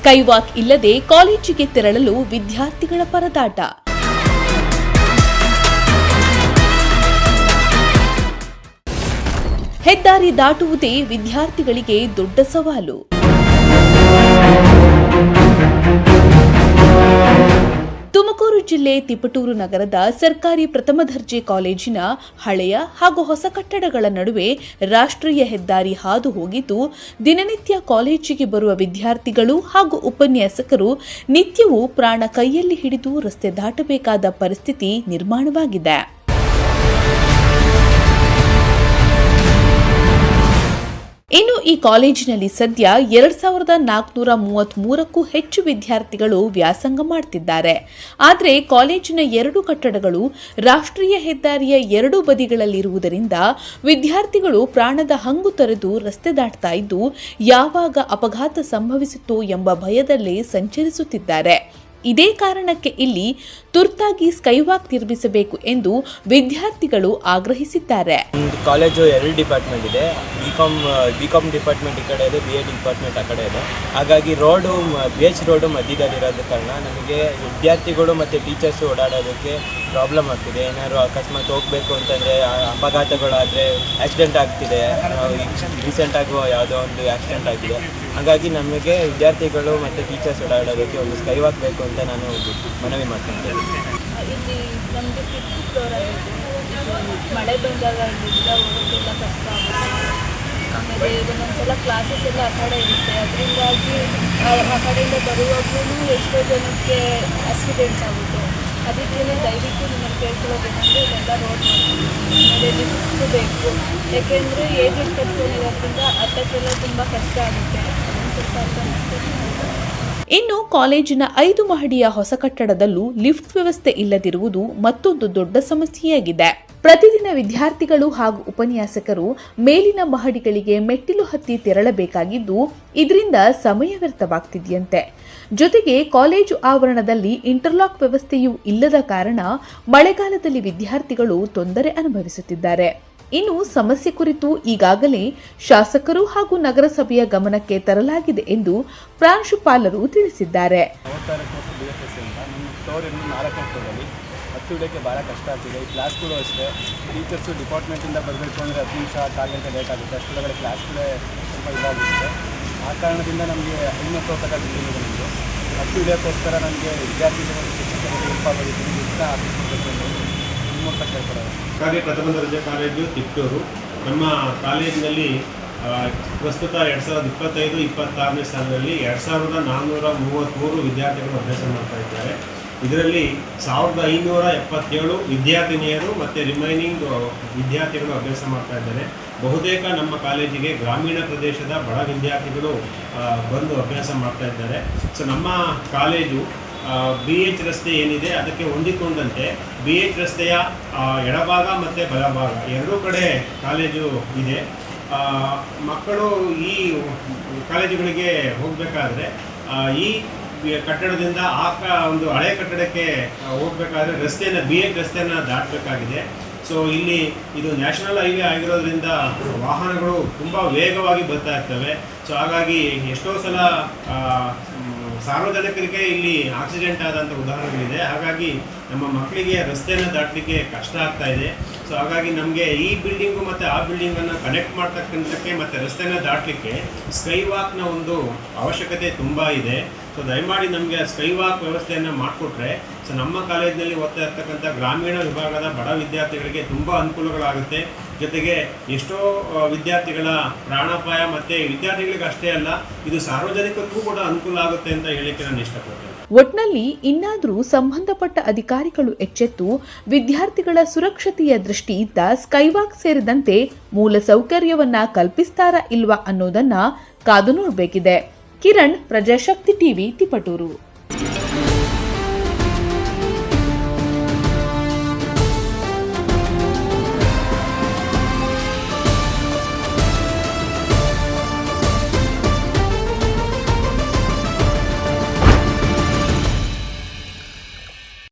Skywalk ಇಲ್ಲದೆ ಕಾಲೇಜಿಗೆ ತೆರಳಲು ವಿದ್ಯಾರ್ಥಿಗಳ ಪರದಾಟ. ಹೆದ್ದಾರಿ ದಾಟುವುದೇ ವಿದ್ಯಾರ್ಥಿಗಳಿಗೆ ದೊಡ್ಡ ಸವಾಲು. ತುಮಕೂರು ಜಿಲ್ಲೆ ತಿಪಟೂರು ನಗರದ ಸರ್ಕಾರಿ ಪ್ರಥಮ ದರ್ಜೆ ಕಾಲೇಜಿನ ಹಳೆಯ ಹಾಗೂ ಹೊಸ ಕಟ್ಟಡಗಳ ನಡುವೆ ರಾಷ್ಟ್ರೀಯ ಹೆದ್ದಾರಿ ಹಾದು ಹೋಗಿದ್ದು, ದಿನನಿತ್ಯ ಕಾಲೇಜಿಗೆ ಬರುವ ವಿದ್ಯಾರ್ಥಿಗಳು ಹಾಗೂ ಉಪನ್ಯಾಸಕರು ನಿತ್ಯವೂ ಪ್ರಾಣ ಕೈಯಲ್ಲಿ ಹಿಡಿದು ರಸ್ತೆ ದಾಟಬೇಕಾದ ಪರಿಸ್ಥಿತಿ ನಿರ್ಮಾಣವಾಗಿದೆ. ಇನ್ನು ಈ ಕಾಲೇಜಿನಲ್ಲಿ ಸದ್ಯ 2433ಕ್ಕೂ ಹೆಚ್ಚು ವಿದ್ಯಾರ್ಥಿಗಳು ವ್ಯಾಸಂಗ ಮಾಡುತ್ತಿದ್ದಾರೆ. ಆದರೆ ಕಾಲೇಜಿನ 2 ಕಟ್ಟಡಗಳು ರಾಷ್ಟ್ರೀಯ ಹೆದ್ದಾರಿಯ 2 ಬದಿಗಳಲ್ಲಿರುವುದರಿಂದ ವಿದ್ಯಾರ್ಥಿಗಳು ಪ್ರಾಣದ ಹಂಗು ತೊರೆದು ರಸ್ತೆ ದಾಟ್ತಾ ಇದ್ದು, ಯಾವಾಗ ಅಪಘಾತ ಸಂಭವಿಸುತ್ತೋ ಎಂಬ ಭಯದಲ್ಲೇ ಸಂಚರಿಸುತ್ತಿದ್ದಾರೆ. ಇದೇ ಕಾರಣಕ್ಕೆ ಇಲ್ಲಿ ತುರ್ತಾಗಿ ಸ್ಕೈವಾಕ್ ನಿರ್ಮಿಸಬೇಕು ಎಂದು ವಿದ್ಯಾರ್ಥಿಗಳು ಆಗ್ರಹಿಸಿದ್ದಾರೆ. ಕಾಲೇಜು 2 ಡಿಪಾರ್ಟ್ಮೆಂಟ್ ಇದೆ. ಬಿಕಾಮ್ ಡಿಪಾರ್ಟ್ಮೆಂಟ್ ಈ ಕಡೆ ಇದೆ, BA ಡಿಪಾರ್ಟ್ಮೆಂಟ್ ಆ ಕಡೆ ಇದೆ. ಹಾಗಾಗಿ BH ರೋಡು ಮಧ್ಯದಲ್ಲಿರೋದ ಕಾರಣ ನಮಗೆ ವಿದ್ಯಾರ್ಥಿಗಳು ಮತ್ತು ಟೀಚರ್ಸು ಓಡಾಡೋದಕ್ಕೆ ಪ್ರಾಬ್ಲಮ್ ಆಗ್ತಿದೆ. ಏನಾದ್ರು ಅಕಸ್ಮಾತ್ ಹೋಗಬೇಕು ಅಂತಂದರೆ ಅಪಘಾತಗಳಾದರೆ ಆಕ್ಸಿಡೆಂಟ್ ಆಗ್ತಿದೆ. ರೀಸೆಂಟಾಗಿ ಯಾವುದೋ ಒಂದು ಆಕ್ಸಿಡೆಂಟ್ ಆಗಿದೆ. ಹಾಗಾಗಿ ನಮಗೆ ವಿದ್ಯಾರ್ಥಿಗಳು ಮತ್ತು ಟೀಚರ್ಸ್ ಓಡಾಡೋದಕ್ಕೆ ಒಂದು ಸ್ಕೈವಾಕ್ ಬೇಕು ಅಂತ ನಾನು ಮನವಿ ಮಾಡ್ತೀನಿ. ಇಲ್ಲಿ ನಮಗೆ 5th ಫ್ಲೋರ್ ಆಗಿದೆ. ಮಳೆ ಬಂದಾಗ ಇಲ್ಲಿಂದ ಹೋಗೋಕ್ಕೆಲ್ಲ ಕಷ್ಟ ಆಗುತ್ತೆ. ಆಮೇಲೆ ಒಂದೊಂದ್ಸಲ ಕ್ಲಾಸಸ್ ಎಲ್ಲ ಆ ಕಡೆ ಇರುತ್ತೆ. ಅದರಿಂದಾಗಿ ಆ ಕಡೆಯಿಂದ ಬರುವಾಗಲೂ ಎಷ್ಟೋ ಜನಕ್ಕೆ ಆಕ್ಸಿಡೆಂಟ್ಸ್ ಆಗುತ್ತೆ. ಅದಕ್ಕೆ ದಯವಿಟ್ಟು ನಿಮ್ಮನ್ನು ಕೇಳ್ಕೊಳ್ಳೋದೇನೆಂದರೆ ಇದೆಲ್ಲ ರೋಡ್ ಮಾಡ್ತೀವಿ. ಆಮೇಲೆ ಲಿಫ್ಟ್ ಬೇಕು, ಯಾಕೆಂದರೆ ಏಜ್ ಪರ್ಸನ್ ಇರೋದ್ರಿಂದ ಹತ್ತಕ್ಕೆಲ್ಲ ತುಂಬ ಕಷ್ಟ ಆಗುತ್ತೆ. ಸ್ವಲ್ಪ ಅರ್ಥ ಮಾಡ್ತೀನಿ. ಇನ್ನು ಕಾಲೇಜಿನ 5 ಮಹಡಿಯ ಹೊಸ ಕಟ್ಟಡದಲ್ಲೂ ಲಿಫ್ಟ್ ವ್ಯವಸ್ಥೆ ಇಲ್ಲದಿರುವುದು ಮತ್ತೊಂದು ದೊಡ್ಡ ಸಮಸ್ಯೆಯಾಗಿದೆ. ಪ್ರತಿದಿನ ವಿದ್ಯಾರ್ಥಿಗಳು ಹಾಗೂ ಉಪನ್ಯಾಸಕರು ಮೇಲಿನ ಮಹಡಿಗಳಿಗೆ ಮೆಟ್ಟಿಲು ಹತ್ತಿ ತೆರಳಬೇಕಾಗಿದ್ದು, ಇದರಿಂದ ಸಮಯ ವ್ಯರ್ಥವಾಗ್ತಿದೆಯಂತೆ. ಜೊತೆಗೆ ಕಾಲೇಜು ಆವರಣದಲ್ಲಿ ಇಂಟರ್ಲಾಕ್ ವ್ಯವಸ್ಥೆಯೂ ಇಲ್ಲದ ಕಾರಣ ಮಳೆಗಾಲದಲ್ಲಿ ವಿದ್ಯಾರ್ಥಿಗಳು ತೊಂದರೆ ಅನುಭವಿಸುತ್ತಿದ್ದಾರೆ. ಇನ್ನು ಸಮಸ್ಯೆ ಕುರಿತು ಈಗಾಗಲೇ ಶಾಸಕರು ಹಾಗೂ ನಗರಸಭೆಯ ಗಮನಕ್ಕೆ ತರಲಾಗಿದೆ ಎಂದು ಪ್ರಾಂಶುಪಾಲರು ತಿಳಿಸಿದ್ದಾರೆ. ಹತ್ತು ಭಾಳ ಕಷ್ಟ ಆಗ್ತಿದೆ. ಈ ಕ್ಲಾಸ್ಗಳು ಅಷ್ಟೇ, ಟೀಚರ್ಸು ಡಿಪಾರ್ಟ್ಮೆಂಟಿಂದ ಬರಬೇಕು ಅಂದರೆ 10 ನಿಮಿಷ 4 ಗಂಟೆ ಲೇಟ್ ಆಗುತ್ತೆ. ಅಷ್ಟೊಳಗಡೆ ಕ್ಲಾಸ್ಗಳೇ ಸ್ವಲ್ಪ ಇದಾಗುತ್ತೆ. ಆ ಕಾರಣದಿಂದ ನಮಗೆ 500 ಬಿಲ್ಡಿಂಗ್ ಬಂದಿದ್ದು ಹತ್ತು ಇಳಿಯೋಕ್ಕೋಸ್ಕರ ನನಗೆ ವಿದ್ಯಾರ್ಥಿಗಳು ಶಿಕ್ಷಕರಿಗೆ ಹೆಲ್ಪ್ ಆಗೋದಕ್ಕೆ ಇಷ್ಟ ಆಫೀಸ್ಬೇಕು ನಿಮ್ಮ ಮೂಲಕ ಕೇಳ್ಕೊಡೋದು. ಸರ್ಕಾರಿ ಪ್ರಥಮ ದರ್ಜೆ ಕಾಲೇಜು ತಿಪಟೂರು. ನಮ್ಮ ಕಾಲೇಜಿನಲ್ಲಿ ಪ್ರಸ್ತುತ 2025-26ನೇ ಸಾಲಿನಲ್ಲಿ 2433 ವಿದ್ಯಾರ್ಥಿಗಳು ಅಭ್ಯಾಸ ಮಾಡ್ತಾ ಇದ್ದಾರೆ. ಇದರಲ್ಲಿ 1577 ವಿದ್ಯಾರ್ಥಿನಿಯರು ಮತ್ತು ರಿಮೈನಿಂಗ್ ವಿದ್ಯಾರ್ಥಿಗಳು ಅಭ್ಯಾಸ ಮಾಡ್ತಾ ಇದ್ದಾರೆ. ಬಹುತೇಕ ನಮ್ಮ ಕಾಲೇಜಿಗೆ ಗ್ರಾಮೀಣ ಪ್ರದೇಶದ ಬಡ ವಿದ್ಯಾರ್ಥಿಗಳು ಬಂದು ಅಭ್ಯಾಸ ಮಾಡ್ತಾ ಇದ್ದಾರೆ. ಸೊ ನಮ್ಮ ಕಾಲೇಜು BH ರಸ್ತೆ ಏನಿದೆ ಅದಕ್ಕೆ ಹೊಂದಿಕೊಂಡಂತೆ BH ರಸ್ತೆಯ ಎಡಭಾಗ ಮತ್ತು ಬಲಭಾಗ ಎರಡೂ ಕಡೆ ಕಾಲೇಜು ಇದೆ. ಮಕ್ಕಳು ಈ ಕಾಲೇಜುಗಳಿಗೆ ಹೋಗಬೇಕಾದ್ರೆ ಈ ಕಟ್ಟಡದಿಂದ ಒಂದು ಹಳೆ ಕಟ್ಟಡಕ್ಕೆ ಹೋಗಬೇಕಾದ್ರೆ BH ರಸ್ತೆಯನ್ನು ದಾಟಬೇಕಾಗಿದೆ. ಸೊ ಇಲ್ಲಿ ಇದು ನ್ಯಾಷನಲ್ ಹೈವೇ ಆಗಿರೋದ್ರಿಂದ ವಾಹನಗಳು ತುಂಬ ವೇಗವಾಗಿ ಬರ್ತಾ ಇರ್ತವೆ. ಸೊ ಹಾಗಾಗಿ ಎಷ್ಟೋ ಸಲ ಸಾರ್ವಜನಿಕರಿಗೆ ಇಲ್ಲಿ ಆಕ್ಸಿಡೆಂಟ್ ಆದಂಥ ಉದಾಹರಣೆಗಳಿದೆ. ಹಾಗಾಗಿ ನಮ್ಮ ಮಕ್ಕಳಿಗೆ ರಸ್ತೆಯನ್ನು ದಾಟಲಿಕ್ಕೆ ಕಷ್ಟ ಆಗ್ತಾ ಇದೆ. ಸೊ ಹಾಗಾಗಿ ನಮಗೆ ಈ ಬಿಲ್ಡಿಂಗು ಮತ್ತು ಆ ಬಿಲ್ಡಿಂಗನ್ನು ಕನೆಕ್ಟ್ ಮಾಡ್ತಕ್ಕಂಥಕ್ಕೆ ಮತ್ತು ರಸ್ತೆಯನ್ನು ದಾಟಲಿಕ್ಕೆ ಸ್ಕೈವಾಕ್ನ ಒಂದು ಅವಶ್ಯಕತೆ ತುಂಬ ಇದೆ. ಸೊ ದಯಮಾಡಿ ನಮಗೆ ಸ್ಕೈವಾಕ್ ವ್ಯವಸ್ಥೆಯನ್ನು ಮಾಡಿಕೊಟ್ರೆ ಸೊ ನಮ್ಮ ಕಾಲೇಜಿನಲ್ಲಿ ಓದ್ತಾ ಇರ್ತಕ್ಕಂಥ ಗ್ರಾಮೀಣ ವಿಭಾಗದ ಬಡ ವಿದ್ಯಾರ್ಥಿಗಳಿಗೆ ತುಂಬ ಅನುಕೂಲಗಳಾಗುತ್ತೆ. ಜೊತೆಗೆ ಎಷ್ಟೋ ವಿದ್ಯಾರ್ಥಿಗಳ ಪ್ರಾಣಾಪಾಯ ಮತ್ತು ವಿದ್ಯಾರ್ಥಿಗಳಿಗೆ ಅಷ್ಟೇ ಅಲ್ಲ, ಇದು ಸಾರ್ವಜನಿಕರಿಗೂ ಕೂಡ ಅನುಕೂಲ ಆಗುತ್ತೆ ಅಂತ ಹೇಳಿಕ್ಕೆ ನಾನು ಇಷ್ಟಪಡ್ತೇನೆ. ಒಟ್ನಲ್ಲಿ ಇನ್ನಾದರೂ ಸಂಬಂಧಪಟ್ಟ ಅಧಿಕಾರಿಗಳು ಎಚ್ಚೆತ್ತು ವಿದ್ಯಾರ್ಥಿಗಳ ಸುರಕ್ಷತೆಯ ದೃಷ್ಟಿಯಿಂದ ಸ್ಕೈವಾಕ್ ಸೇರಿದಂತೆ ಮೂಲ ಸೌಕರ್ಯವನ್ನ ಕಲ್ಪಿಸ್ತಾರಾ ಇಲ್ವಾ ಅನ್ನೋದನ್ನ ಕಾದು ನೋಡಬೇಕಿದೆ. ಕಿರಣ್, ಪ್ರಜಾಶಕ್ತಿ ಟಿವಿ, ತಿಪಟೂರು.